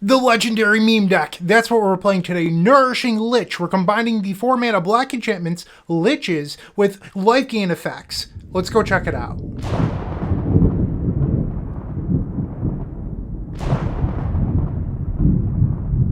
The legendary meme deck. That's what we're playing today. Nourishing Lich. We're combining the 4-mana black enchantments, Liches, with life gain effects. Let's go check it out.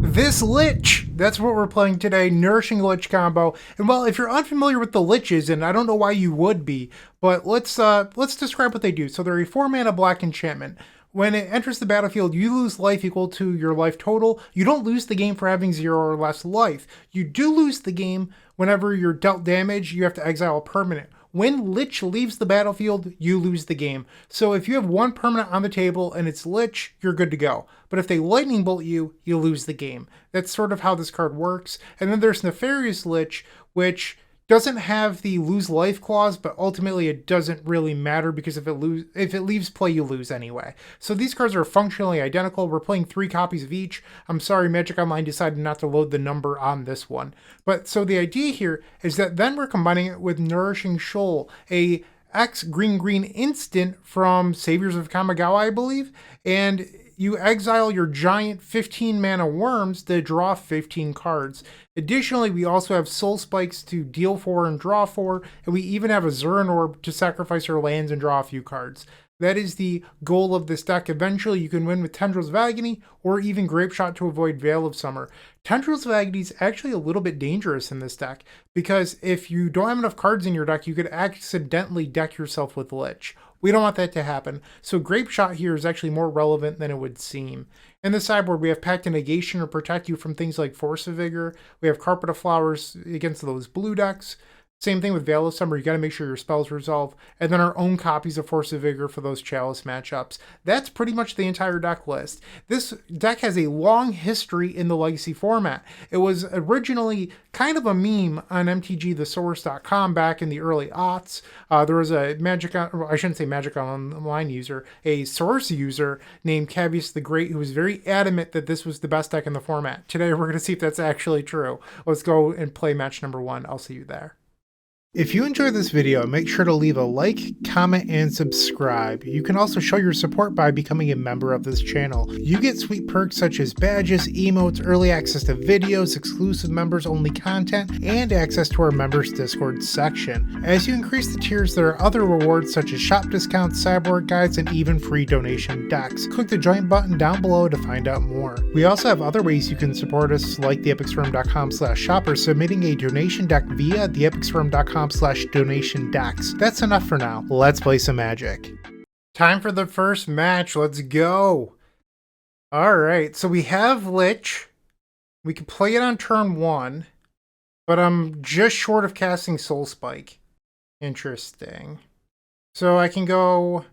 This Lich, that's what we're playing today, Nourishing Lich combo. And well, if you're unfamiliar with the Liches, and I don't know why you would be, but let's describe what they do. So they're a 4-mana black enchantment. When it enters the battlefield, you lose life equal to your life total. You don't lose the game for having 0 or less life. You do lose the game whenever you're dealt damage, you have to exile a permanent. When Lich leaves the battlefield, you lose the game. So if you have one permanent on the table and it's Lich, you're good to go. But if they lightning bolt you, you lose the game. That's sort of how this card works. And then there's Nefarious Lich, which doesn't have the lose life clause, but ultimately it doesn't really matter because if it leaves play, you lose anyway. So these cards are functionally identical. We're playing 3 copies of each. I'm sorry, Magic Online decided not to load the number on this one. But so the idea here is that then we're combining it with Nourishing Shoal, a X green instant from Saviors of Kamigawa, I believe, and you exile your giant 15 mana worms to draw 15 cards. Additionally, we also have soul spikes to deal 4 and draw 4, and we even have a Zurin orb to sacrifice our lands and draw a few cards. That is the goal of this deck. Eventually, you can win with Tendrils of Agony or even Grapeshot to avoid Veil of Summer. Tendrils of Agony is actually a little bit dangerous in this deck because if you don't have enough cards in your deck, you could accidentally deck yourself with Lich. We don't want that to happen. So Grapeshot here is actually more relevant than it would seem. In the sideboard, we have Pact of Negation to protect you from things like Force of Vigor. We have Carpet of Flowers against those blue decks. Same thing with Veil of Summer, you got to make sure your spells resolve. And then our own copies of Force of Vigor for those Chalice matchups. That's pretty much the entire deck list. This deck has a long history in the Legacy format. It was originally kind of a meme on mtgthesource.com back in the early aughts. There was a I shouldn't say Magic Online user, a Source user named Cavius The Great who was very adamant that this was the best deck in the format. Today we're going to see if that's actually true. Let's go and play match number 1. I'll see you there. If you enjoyed this video, make sure to leave a like, comment, and subscribe. You can also show your support by becoming a member of this channel. You get sweet perks such as badges, emotes, early access to videos, exclusive members-only content, and access to our members Discord section. As you increase the tiers, there are other rewards such as shop discounts, sideboard guides, and even free donation decks. Click the join button down below to find out more. We also have other ways you can support us, like theepicstorm.com/shop or submitting a donation deck via theepicstorm.com/donation decks. That's enough for now. Let's play some Magic. Time for the first match. Let's go. Alright, so we have Lich. We can play it on turn 1, but I'm just short of casting Soul Spike. Interesting. So I can go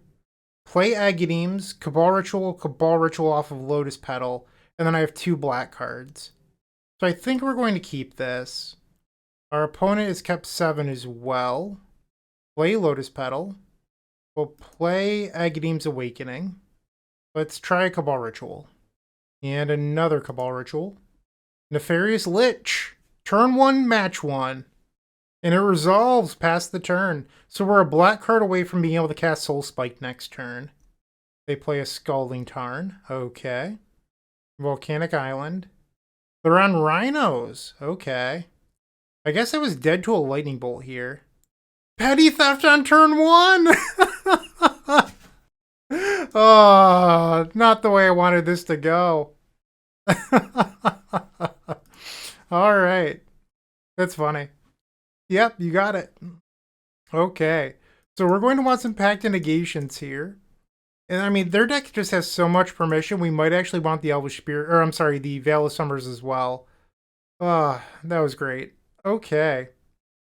play Agadeems, Cabal Ritual off of Lotus Petal, and then I have 2 black cards. So I think we're going to keep this. Our opponent has kept 7 as well. Play Lotus Petal. We'll play Agadeem's Awakening. Let's try a Cabal Ritual. And another Cabal Ritual. Nefarious Lich. Turn 1, match 1. And it resolves past the turn. So we're a black card away from being able to cast Soul Spike next turn. They play a Scalding Tarn. Okay. Volcanic Island. They're on Rhinos. Okay. I guess I was dead to a lightning bolt here. Petty theft on turn 1! Oh, not the way I wanted this to go. Alright. That's funny. Yep, you got it. Okay. So we're going to want some Pact of Negations here. And I mean, their deck just has so much permission, we might actually want the Elvish Spirit, or I'm sorry, the Veil of Summers as well. Ah, that was great. Okay.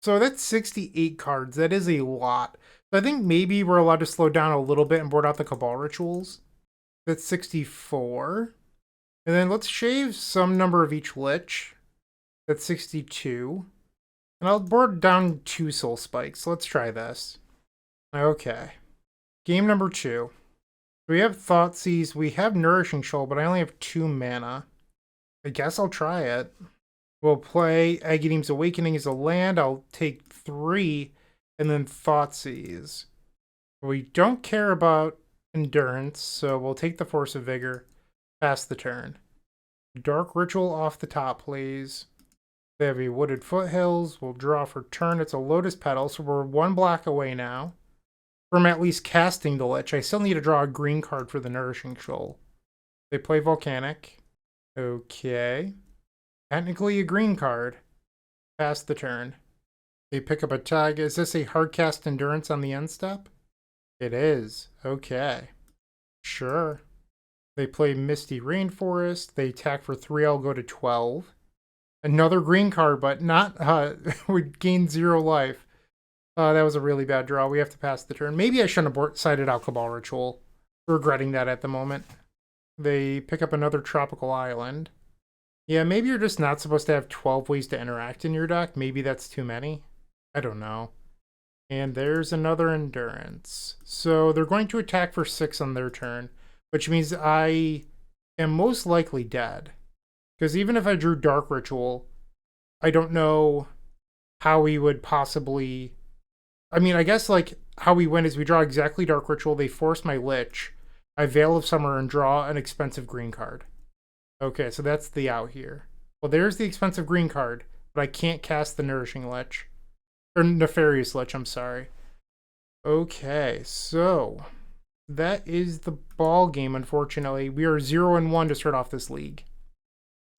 So that's 68 cards. That is a lot. So I think maybe we're allowed to slow down a little bit and board out the Cabal Rituals. That's 64. And then let's shave some number of each Lich. That's 62. And I'll board down 2 Soul Spikes. Let's try this. Okay. Game number 2. We have Thoughtseize. We have Nourishing Shoal, but I only have 2 mana. I guess I'll try it. We'll play Agadeem's Awakening as a land. I'll take 3, and then Thoughtseize. We don't care about Endurance, so we'll take the Force of Vigor past the turn. Dark Ritual off the top, please. They have a Wooded Foothills. We'll draw for turn. It's a Lotus Petal, so we're 1 black away now from at least casting the Lich. I still need to draw a green card for the Nourishing Shoal. They play Volcanic. Okay. Technically a green card. Pass the turn. They pick up a tag. Is this a hard cast Endurance on the end step? It is. Okay. Sure. They play Misty Rainforest. They attack for 3. I'll go to 12. Another green card, but not, would gain 0 life. That was a really bad draw. We have to pass the turn. Maybe I shouldn't have sided out Cabal Ritual. Regretting that at the moment. They pick up another Tropical Island. Yeah, maybe you're just not supposed to have 12 ways to interact in your deck. Maybe that's too many. I don't know. And there's another Endurance. So they're going to attack for 6 on their turn, which means I am most likely dead. Because even if I drew Dark Ritual, I don't know how we would possibly... I mean, I guess like how we win is we draw exactly Dark Ritual, they force my Lich, I Veil of Summer and draw an expensive green card. Okay, so that's the out here. Well, there's the expensive green card, but I can't cast the Nourishing Lich. Or Nefarious Lich, I'm sorry. Okay, so that is the ball game, unfortunately. We are 0-1 to start off this league.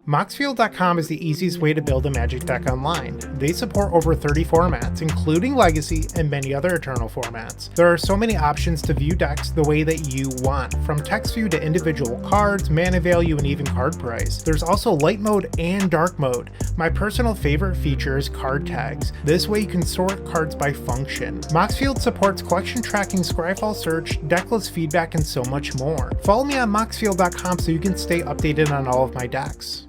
Moxfield.com is the easiest way to build a Magic deck online. They support over 30 formats, including Legacy and many other Eternal formats. There are so many options to view decks the way that you want, from text view to individual cards, mana value, and even card price. There's also light mode and dark mode. My personal favorite feature is card tags. This way you can sort cards by function. Moxfield supports collection tracking, Scryfall search, decklist feedback, and so much more. Follow me on Moxfield.com so you can stay updated on all of my decks.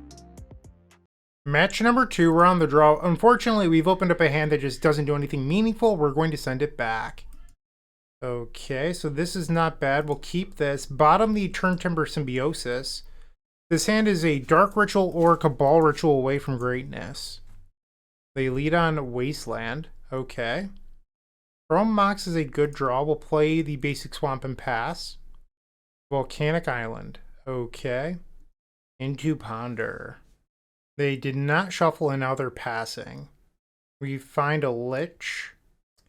Match number 2, we're on the draw. Unfortunately, we've opened up a hand that just doesn't do anything meaningful. We're going to send it back. Okay, so this is not bad. We'll keep this. Bottom the Turntimber Symbiosis. This hand is a Dark Ritual or Cabal Ritual away from greatness. They lead on Wasteland. Okay. Chrome Mox is a good draw. We'll play the basic Swamp and pass. Volcanic Island. Okay. Into Ponder. They did not shuffle and now they're passing. We find a Lich.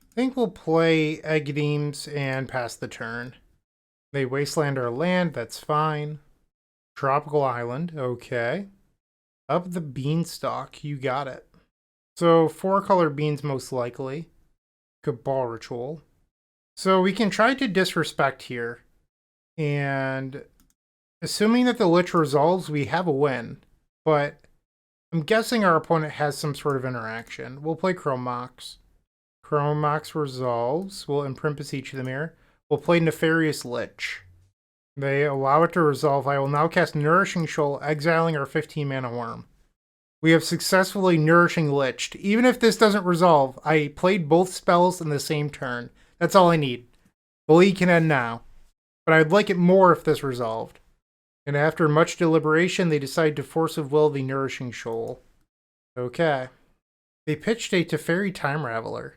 I think we'll play Egdeems and pass the turn. They wasteland our land, that's fine. Tropical Island, okay. Up the Beanstalk, you got it. So 4-color beans most likely. Cabal Ritual. So we can try to disrespect here. And assuming that the Lich resolves, we have a win. But I'm guessing our opponent has some sort of interaction. We'll play Chrome Mox. Chrome Mox resolves. We'll imprint Beseech the Mirror. We'll play Nefarious Lich. They allow it to resolve. I will now cast Nourishing Shoal, exiling our 15-mana worm. We have successfully Nourishing Liched. Even if this doesn't resolve, I played both spells in the same turn. That's all I need. The league can end now. But I'd like it more if this resolved. And after much deliberation, they decide to force of will the Nourishing Shoal. Okay. They pitched a Teferi Time Raveler.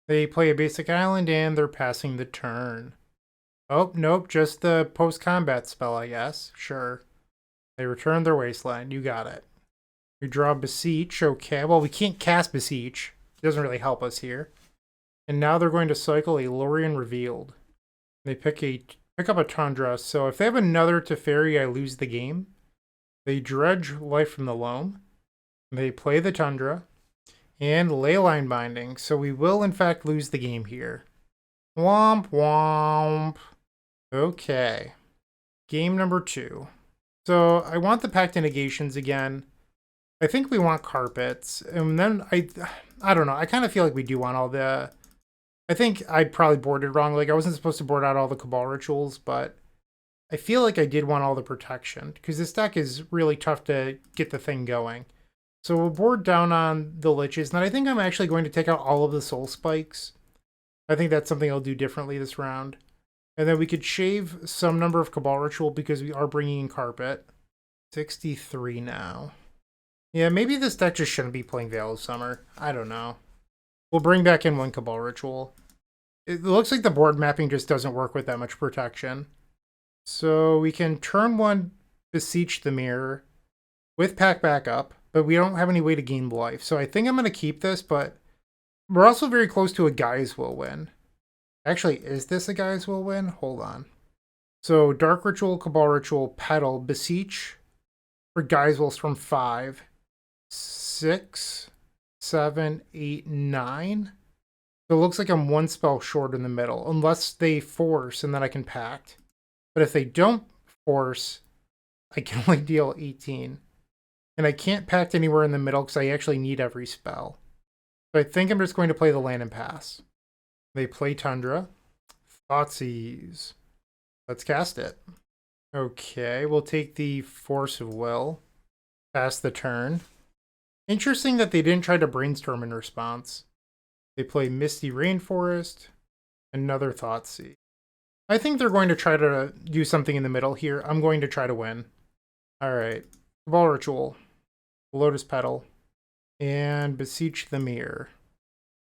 They play a basic island and they're passing the turn. Oh, nope, just the post-combat spell, I guess. Sure. They return their wasteland. You got it. We draw Beseech. Okay, well, we can't cast Beseech. It doesn't really help us here. And now they're going to cycle a Lorien Revealed. They pick up a Tundra, so if they have another Teferi, I lose the game. They dredge Life from the Loam. They play the Tundra. And Leyline Binding, so we will in fact lose the game here. Womp womp. Okay. Game number 2. So I want the Pact of Negations again. I think we want Carpets. And then I don't know, I kind of feel like we do want all the... I think I probably boarded wrong. Like, I wasn't supposed to board out all the Cabal Rituals, but I feel like I did want all the protection, because this deck is really tough to get the thing going. So we'll board down on the Liches, and I think I'm actually going to take out all of the Soul Spikes. I think that's something I'll do differently this round. And then we could shave some number of Cabal Ritual because we are bringing in Carpet. 63 now. Yeah, maybe this deck just shouldn't be playing Veil of Summer. I don't know. We'll bring back in one Cabal Ritual. It looks like the board mapping just doesn't work with that much protection. So we can turn 1 Beseech the Mirror. with pack back up, but we don't have any way to gain life. So I think I'm going to keep this, but we're also very close to a Guy's Will win. Actually, is this a Guy's Will win? Hold on. So Dark Ritual, Cabal Ritual, Petal, Beseech for Guy's Wills from 5, 6, 7, 8, 9. So it looks like I'm one spell short in the middle, unless they force and then I can pact. But if they don't force, I can only deal 18. And I can't pact anywhere in the middle because I actually need every spell. So I think I'm just going to play the land and pass. They play Tundra. Thoughtseize. Let's cast it. Okay, we'll take the Force of Will. Pass the turn. Interesting that they didn't try to brainstorm in response. They play Misty Rainforest. Another Thoughtseize. I think they're going to try to do something in the middle here. I'm going to try to win. Alright. Cabal Ritual. Lotus Petal. And Beseech the Mirror.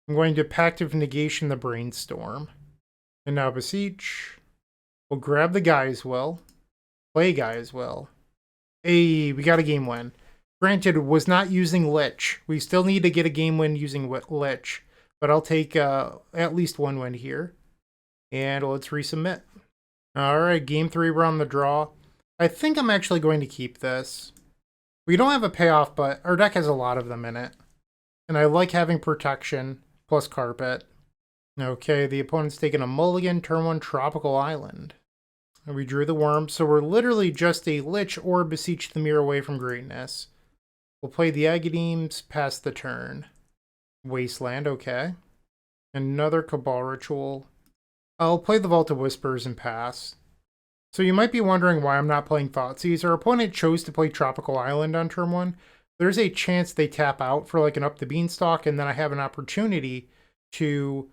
I'm going to Pact of Negation the Brainstorm. And now Beseech. We'll grab the Guy's Will. Play Guy's Will. Hey, we got a game win. Granted, was not using Lich. We still need to get a game win using Lich. But I'll take at least one win here. And let's resubmit. Alright, game 3, we're on the draw. I think I'm actually going to keep this. We don't have a payoff, but our deck has a lot of them in it. And I like having protection plus carpet. Okay, the opponent's taking a mulligan, turn 1 Tropical Island. And we drew the worm, so we're literally just a Lich or Beseech the Mirror away from greatness. We'll play the Agademes, pass the turn. Wasteland, okay. Another Cabal Ritual. I'll play the Vault of Whispers and pass. So you might be wondering why I'm not playing Thoughtseize. Our opponent chose to play Tropical Island on turn 1. There's a chance they tap out for like an up the Beanstalk, and then I have an opportunity to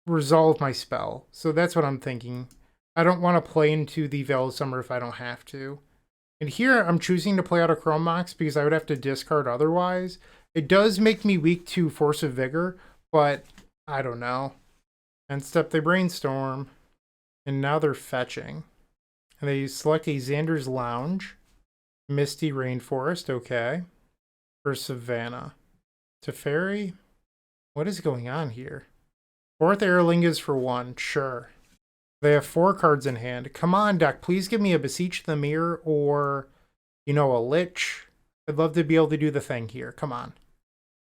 resolve my spell. So that's what I'm thinking. I don't want to play into the Veil of Summer if I don't have to. And here I'm choosing to play out of Chrome Mox because I would have to discard otherwise. It does make me weak to Force of Vigor, but I don't know. End step, they brainstorm. And now they're fetching. And they select a Xander's Lounge. Misty Rainforest, okay. For Savannah. Teferi? What is going on here? 4th Airling is for 1, sure. They have 4 cards in hand. Come on, deck, please give me a Beseech the Mirror or, you know, a Lich. I'd love to be able to do the thing here. Come on.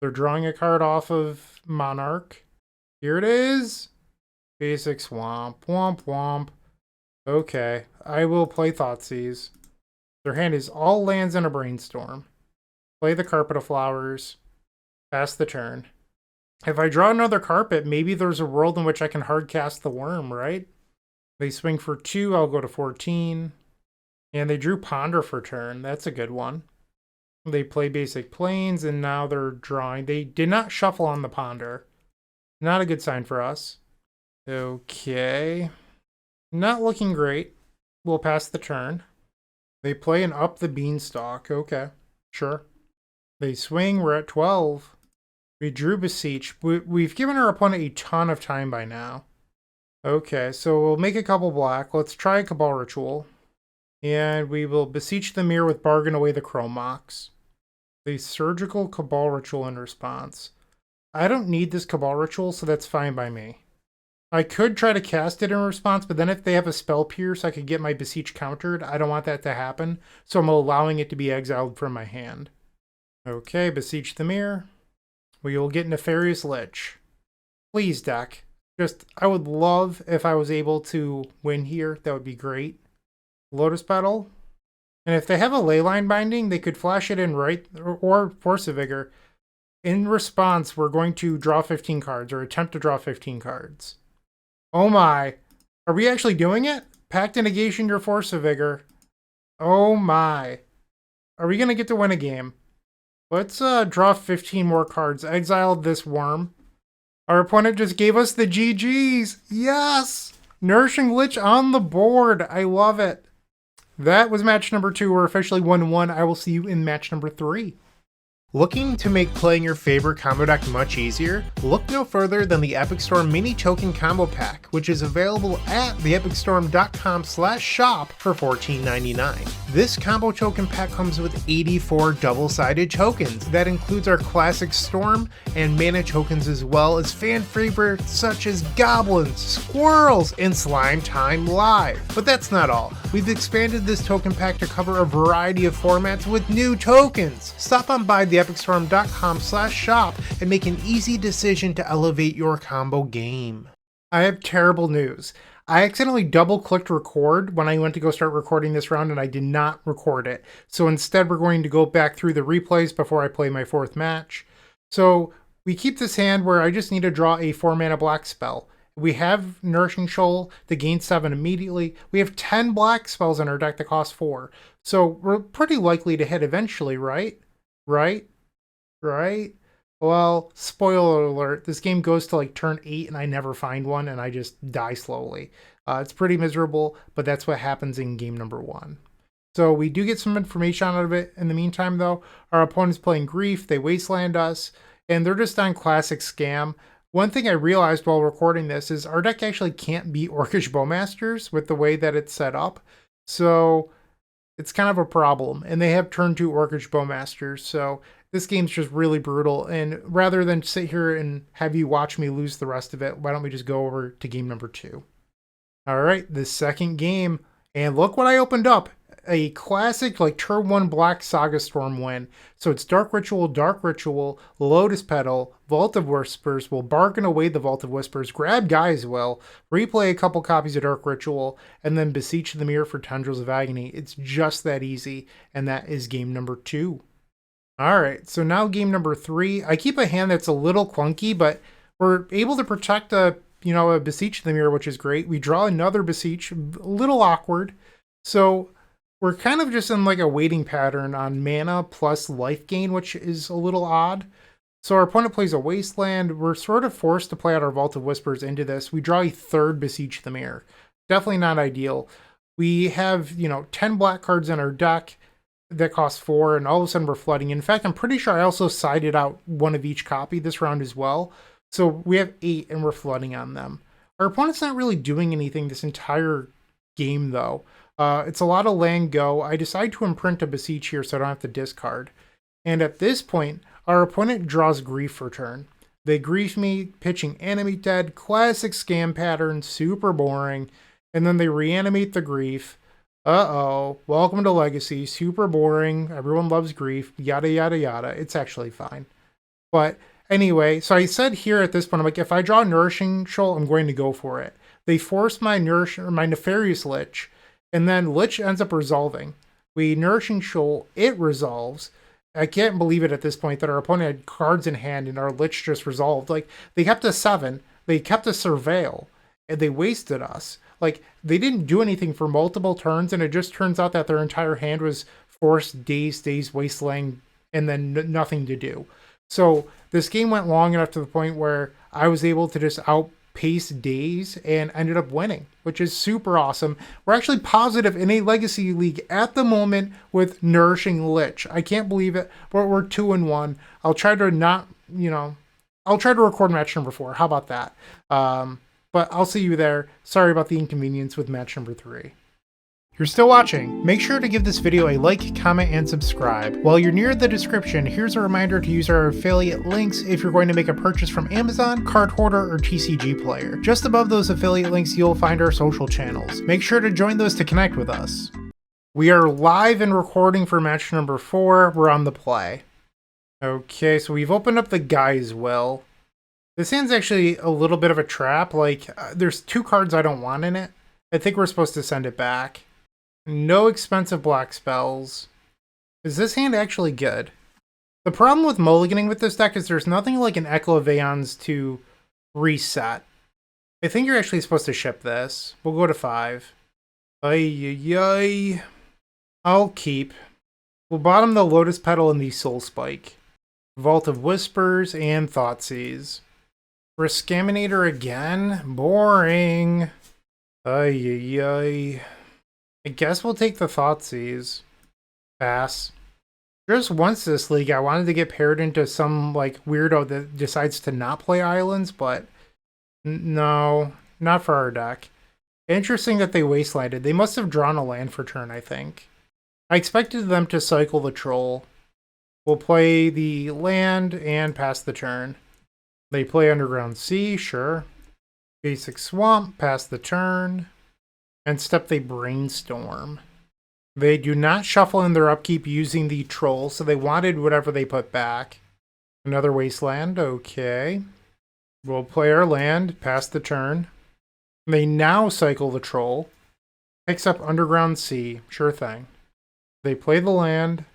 They're drawing a card off of Monarch. Here it is. Basic Swamp. Womp womp. Okay, I will play Thoughtseize. Their hand is all lands and a Brainstorm. Play the Carpet of Flowers. Pass the turn. If I draw another carpet, maybe there's a world in which I can hard cast the worm, right? They swing for 2, I'll go to 14. And they drew Ponder for turn. That's a good one. They play Basic Plains, and now they're drawing. They did not shuffle on the Ponder. Not a good sign for us. Okay. Not looking great. We'll pass the turn. They play an Up the Beanstalk. Okay, sure. They swing. We're at 12. We drew Beseech. We've given our opponent a ton of time by now. Okay, so we'll make a couple black. Let's try a Cabal Ritual. And we will Beseech the Mirror with Bargain away the Chrome Mox. The Surgical Cabal Ritual in response. I don't need this Cabal Ritual, so that's fine by me. I could try to cast it in response, but then if they have a Spell Pierce, I could get my Beseech countered. I don't want that to happen, so I'm allowing it to be exiled from my hand. Okay, Beseech the Mirror. We will get Nefarious Lich. Please, deck. I would love if I was able to win here. That would be great. Lotus Petal. And if they have a Leyline Binding, they could flash it in right, or Force of Vigor. In response, we're going to draw 15 cards, or attempt to draw 15 cards. Oh my. Are we actually doing it? Pact of Negation your Force of Vigor. Oh my. Are we going to get to win a game? Let's draw 15 more cards. Exiled this worm. Our opponent just gave us the GGs. Yes! Nourishing Lich on the board. I love it. That was match number 2. We're officially 1-1. I will see you in match number 3. Looking to make playing your favorite combo deck much easier? Look no further than the Epic Storm Mini Token Combo Pack, which is available at theepicstorm.com/shop for $14.99. This combo token pack comes with 84 double-sided tokens. That includes our classic Storm and mana tokens, as well as fan favorites such as Goblins, Squirrels, and Slime Time Live. But that's not all. We've expanded this token pack to cover a variety of formats with new tokens. Stop on by theepicstorm.com/shop and make an easy decision to elevate your combo game. I have terrible news. I accidentally double-clicked record when I went to go start recording this round, and I did not record it. So instead, we're going to go back through the replays before I play my fourth match. So we keep this hand where I just need to draw a 4-mana black spell. We have Nourishing Shoal to gain 7 immediately. We have 10 black spells in our deck that cost 4. So we're pretty likely to hit eventually, right? Right? Well, spoiler alert, this game goes to like turn 8 and I never find one and I just die slowly. It's pretty miserable, but that's what happens in game number 1. So we do get some information out of it. In the meantime, though, our opponent's playing Grief, they wasteland us, and they're just on classic scam. One thing I realized while recording this is our deck actually can't beat Orcish Bowmasters with the way that it's set up. So it's kind of a problem. And they have turn 2 Orcish Bowmasters, so this game's just really brutal. And rather than sit here and have you watch me lose the rest of it, why don't we just go over to game number 2? All right, the second game. And look what I opened up. A classic like turn 1 Black Saga Storm win. So it's Dark Ritual, Lotus Petal, Vault of Whispers. We'll bargain away the Vault of Whispers, grab Guy's Will, replay a couple copies of Dark Ritual, and then Beseech the Mirror for Tendrils of Agony. It's just that easy, and that is game number 2. All right, so now game number 3. I keep a hand that's a little clunky, but we're able to protect a Beseech the Mirror, which is great. We draw another Beseech, a little awkward. So we're kind of just in like a waiting pattern on mana plus life gain, which is a little odd. So our opponent plays a Wasteland. We're sort of forced to play out our Vault of Whispers into this. We draw a third Beseech the Mirror. Definitely not ideal. We have, 10 black cards in our deck that cost 4, and all of a sudden we're flooding. In fact, I'm pretty sure I also sided out one of each copy this round as well. So we have 8 and we're flooding on them. Our opponent's not really doing anything this entire game though. It's a lot of land go. I decide to imprint a Beseech here so I don't have to discard. And at this point, our opponent draws Grief for turn. They grief me, pitching Animate Dead, classic scam pattern, super boring. And then they reanimate the Grief. Uh-oh, welcome to Legacy, super boring, everyone loves Grief, yada yada yada. It's actually fine. But anyway, so I said here at this point, I'm like, if I draw Nourishing Shoal, I'm going to go for it. They force my Nefarious Lich, and then Lich ends up resolving. We Nourishing Shoal, it resolves. I can't believe it at this point that our opponent had cards in hand and our Lich just resolved. Like, they kept a 7, they kept a Surveil, and they wasted us. Like, they didn't do anything for multiple turns, and it just turns out that their entire hand was forced, daze, wasteland, and then nothing to do. So this game went long enough to the point where I was able to just outpace Daze and ended up winning, which is super awesome. We're actually positive in a Legacy League at the moment with Nourishing Lich. I can't believe it, but we're 2-1. I'll try to I'll try to record match number 4. How about that? But I'll see you there. Sorry about the inconvenience with match number 3. You're still watching. Make sure to give this video a like, comment, and subscribe. While you're near the description, here's a reminder to use our affiliate links if you're going to make a purchase from Amazon, Card Hoarder, or TCG Player. Just above those affiliate links, you'll find our social channels. Make sure to join those to connect with us. We are live and recording for match number 4. We're on the play. Okay, so we've opened up the Guy's Will. This hand's actually a little bit of a trap. Like, there's 2 cards I don't want in it. I think we're supposed to send it back. No expensive black spells. Is this hand actually good? The problem with mulliganing with this deck is there's nothing like an Echo of Aeons to reset. I think you're actually supposed to ship this. We'll go to 5. Ay. I'll keep. We'll bottom the Lotus Petal and the Soul Spike. Vault of Whispers and Thoughtseize. Rescaminator again? Boring. Ay. I guess we'll take the Thoughtseize. Pass. Just once this league, I wanted to get paired into some like weirdo that decides to not play islands, but no, not for our deck. Interesting that they wastelanded. They must have drawn a land for turn, I think. I expected them to cycle the troll. We'll play the land and pass the turn. They play Underground Sea, sure. Basic Swamp, pass the turn. And step they Brainstorm. They do not shuffle in their upkeep using the troll, so they wanted whatever they put back. Another Wasteland, okay. We'll play our land, pass the turn. They now cycle the troll. Picks up Underground Sea, sure thing. They play the land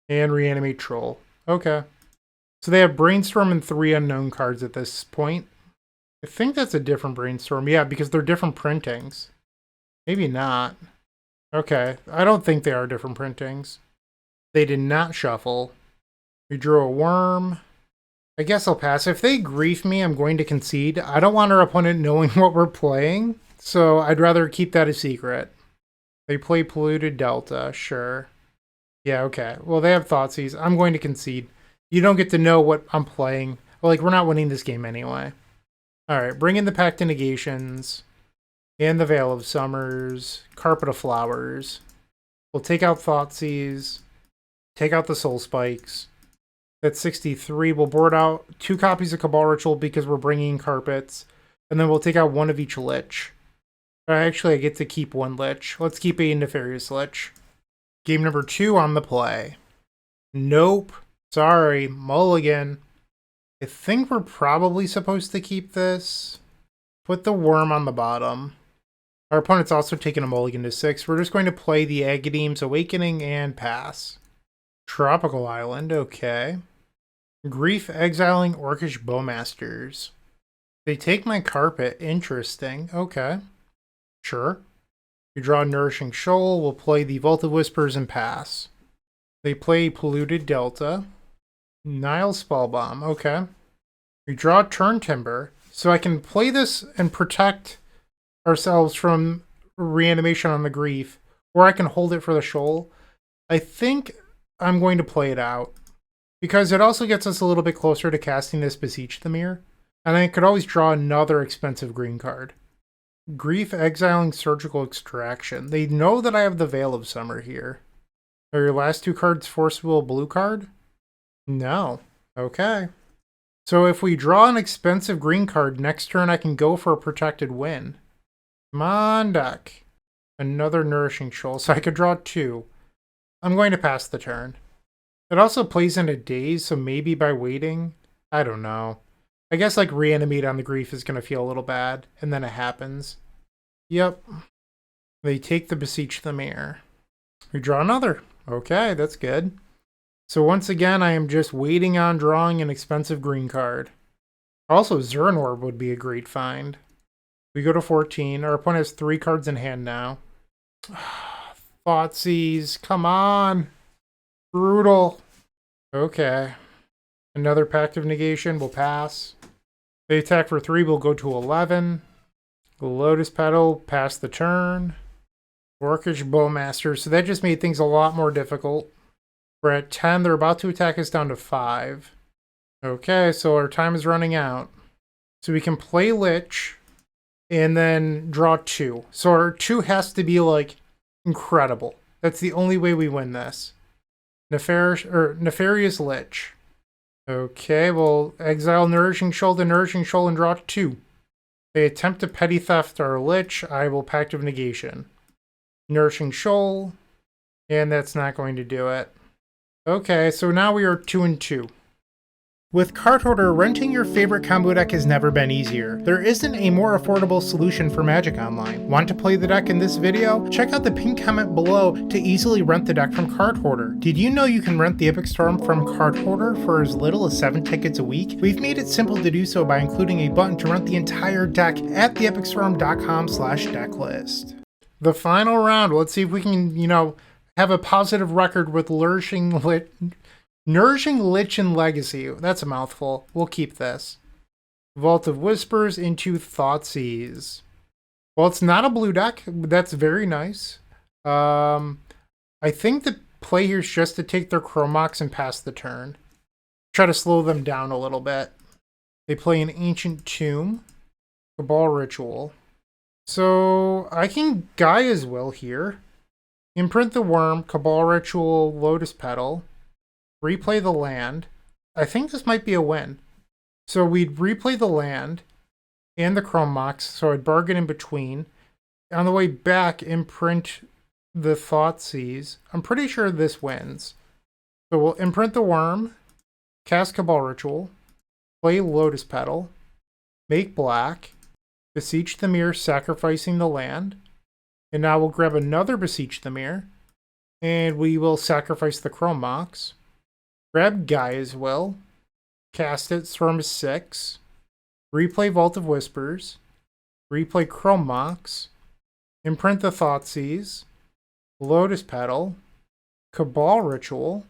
and reanimate troll. Okay. So they have Brainstorm and 3 unknown cards at this point. I think that's a different Brainstorm. Yeah, because they're different printings. Maybe not. Okay. I don't think they are different printings. They did not shuffle. We drew a worm. I guess I'll pass. If they grief me, I'm going to concede. I don't want our opponent knowing what we're playing, so I'd rather keep that a secret. They play Polluted Delta, sure. Yeah, okay. Well, they have Thoughtseize. I'm going to concede. You don't get to know what I'm playing. Like, we're not winning this game anyway. Alright, bring in the Pact of Negations. And the Veil of Summers. Carpet of Flowers. We'll take out Thoughtseize. Take out the Soul Spikes. That's 63. We'll board out 2 copies of Cabal Ritual because we're bringing carpets. And then we'll take out 1 of each Lich. Actually, I get to keep 1 Lich. Let's keep a Nefarious Lich. Game number 2 on the play. Nope. Sorry. Mulligan. I think we're probably supposed to keep this. Put the worm on the bottom. Our opponent's also taking a mulligan to 6. We're just going to play the Agadeem's Awakening and pass. Tropical Island, okay. Grief exiling Orcish Bowmasters. They take my carpet, interesting, okay. Sure. We draw Nourishing Shoal, we'll play the Vault of Whispers and pass. They play Polluted Delta. Nile Spellbomb, okay. We draw Turn Timber, so I can play this and protect ourselves from reanimation on the grief, or I can hold it for the shoal. I think I'm going to play it out, because it also gets us a little bit closer to casting this Beseech the Mirror, and I could always draw another expensive green card. Grief exiling Surgical Extraction. They know that I have the Veil of Summer here. Are your last 2 cards forceable blue card? No. Okay. So if we draw an expensive green card, next turn I can go for a protected win. Come on, deck. Another Nourishing Shoal, so I could draw 2. I'm going to pass the turn. It also plays in a daze, so maybe by waiting, I don't know. I guess like reanimate on the grief is going to feel a little bad, and then it happens. Yep. They take the Beseech the Mirror. We draw another. Okay, that's good. So once again, I am just waiting on drawing an expensive green card. Also, Zern Orb would be a great find. We go to 14. Our opponent has 3 cards in hand now. Thoughtseize, come on. Brutal. Okay. Another Pact of Negation, we'll pass. They attack for 3, we'll go to 11. Lotus Petal, pass the turn. Orcish Bowmaster, so that just made things a lot more difficult. We're at 10, they're about to attack us down to 5. Okay, so our time is running out. So we can play Lich, and then draw 2. So our 2 has to be, like, incredible. That's the only way we win this. Nefarious Lich. Okay, we'll exile Nourishing Shoal to Nourishing Shoal and draw 2. They attempt to Petty Theft our Lich. I will Pact of Negation. Nourishing Shoal. And that's not going to do it. Okay, so now we are 2-2. With Card Hoarder, renting your favorite combo deck has never been easier. There isn't a more affordable solution for Magic Online. Want to play the deck in this video? Check out the pinned comment below to easily rent the deck from Card Hoarder. Did you know you can rent the Epic Storm from Card Hoarder for as little as 7 tickets a week? We've made it simple to do so by including a button to rent the entire deck at theepicstorm.com/decklist. The final round, let's see if we can, have a positive record with Nourishing Lich and Legacy. That's a mouthful. We'll keep this. Vault of Whispers into Thoughtseize. Well, it's not a blue deck. That's very nice. I think the play here is just to take their Chromox and pass the turn. Try to slow them down a little bit. They play an Ancient Tomb, Cabal Ritual. So I can Gaia's Will here. Imprint the Worm, Cabal Ritual, Lotus Petal. Replay the land. I think this might be a win. So we'd replay the land and the Chromox, so I'd bargain in between. On the way back, imprint the Thoughtseize. I'm pretty sure this wins. So we'll imprint the Worm, cast Cabal Ritual, play Lotus Petal, make black, Beseech the Mirror, sacrificing the land. And now we'll grab another Beseech the Mirror, and we will sacrifice the Chromox. Grab Gaia's Will, cast it, Storm is 6, replay Vault of Whispers, replay Chromox, imprint the Thoughtseize, Lotus Petal, Cabal Ritual.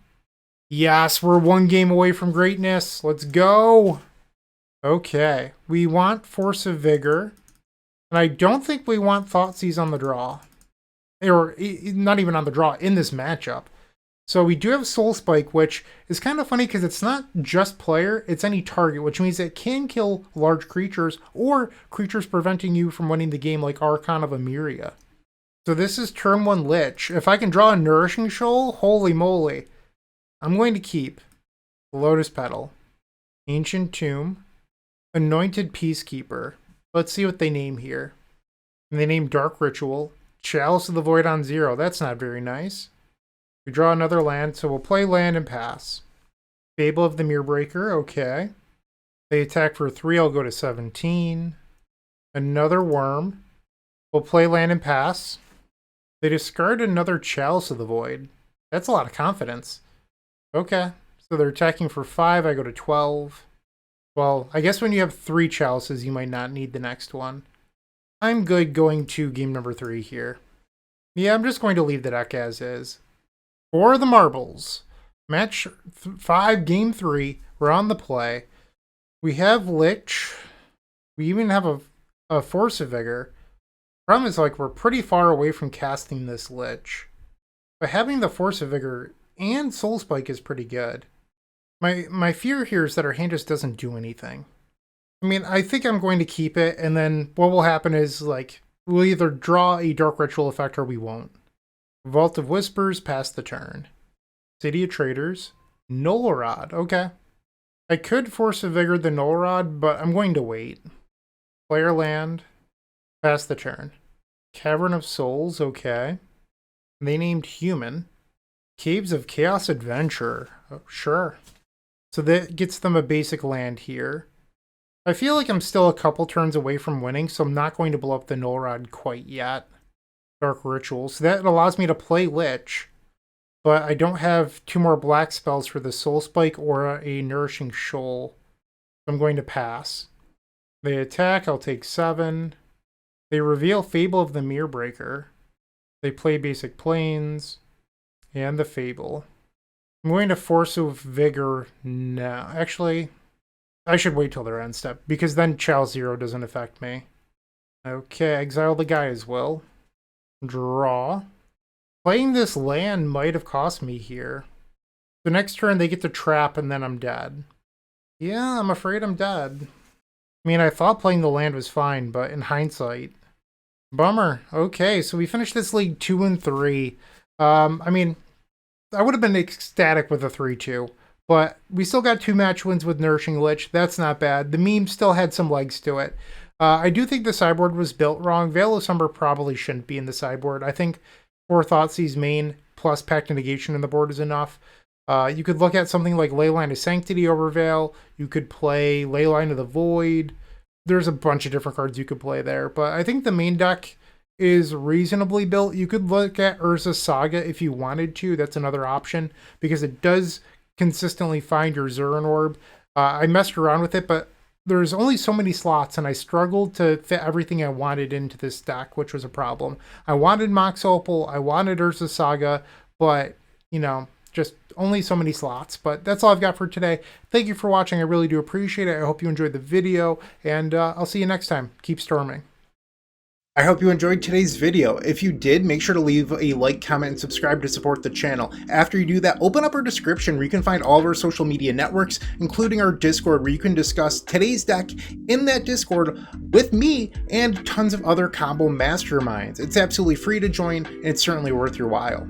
Yes, we're one game away from greatness. Let's go. Okay, we want Force of Vigor, and I don't think we want Thoughtseize on the draw. Or not even on the draw in this matchup. So we do have Soul Spike, which is kind of funny because it's not just player, it's any target, which means it can kill large creatures or creatures preventing you from winning the game like Archon of Emeria. So this is turn 1 Lich. If I can draw a Nourishing Shoal, holy moly. I'm going to keep Lotus Petal, Ancient Tomb, Anointed Peacekeeper. Let's see what they name here. And they name Dark Ritual, Chalice of the Void on 0. That's not very nice. We draw another land, so we'll play land and pass. Fable of the Mirrorbreaker, okay. They attack for 3, I'll go to 17. Another Worm. We'll play land and pass. They discard another Chalice of the Void. That's a lot of confidence. Okay, so they're attacking for 5, I go to 12. Well, I guess when you have 3 Chalices, you might not need the next one. I'm good going to game number 3 here. Yeah, I'm just going to leave the deck as is. For the marbles, match 5, game 3, we're on the play. We have Lich. We even have a Force of Vigor. Problem is, like, we're pretty far away from casting this Lich. But having the Force of Vigor and Soul Spike is pretty good. My fear here is that our hand just doesn't do anything. I mean, I think I'm going to keep it, and then what will happen is, like, we'll either draw a Dark Ritual effect or we won't. Vault of Whispers, pass the turn. City of Traders, Null Rod, okay. I could Force of Vigor the Null Rod, but I'm going to wait. Player land, pass the turn. Cavern of Souls, okay. They named Human. Caves of Chaos Adventure, oh, sure. So that gets them a basic land here. I feel like I'm still a couple turns away from winning, so I'm not going to blow up the Null Rod quite yet. Dark Ritual. So that allows me to play Lich, but I don't have 2 more black spells for the Soul Spike or a Nourishing Shoal. So I'm going to pass. They attack, I'll take 7. They reveal Fable of the Mirrorbreaker. They play basic Plains and the Fable. I'm going to Force of Vigor now. Actually, I should wait till their end step, because then Chalice 0 doesn't affect me. Okay, exile the Gaia's Will. Draw. Playing this land might have cost me here. The next turn they get to trap and then I'm dead. Yeah, I'm afraid I'm dead. I mean, I thought playing the land was fine, but in hindsight, bummer. Okay, so we finished this league 2-3. I mean, I would have been ecstatic with a 3-2, but we still got 2 match wins with Nourishing Lich. That's not bad. The meme still had some legs to it. I do think the sideboard was built wrong. Veil of Summer probably shouldn't be in the sideboard. I think 4 Thoughtseize main plus Pact of Negation in the board is enough. You could look at something like Leyline of Sanctity over Veil. You could play Leyline of the Void. There's a bunch of different cards you could play there, but I think the main deck is reasonably built. You could look at Urza's Saga if you wanted to. That's another option, because it does consistently find your Zuran Orb. I messed around with it, but there's only so many slots, and I struggled to fit everything I wanted into this deck, which was a problem. I wanted Mox Opal, I wanted Urza's Saga, but, you know, just only so many slots. But that's all I've got for today. Thank you for watching. I really do appreciate it. I hope you enjoyed the video, and I'll see you next time. Keep storming. I hope you enjoyed today's video. If you did, make sure to leave a like, comment, and subscribe to support the channel. After you do that, open up our description where you can find all of our social media networks, including our Discord, where you can discuss today's deck in that Discord with me and tons of other combo masterminds. It's absolutely free to join, and it's certainly worth your while.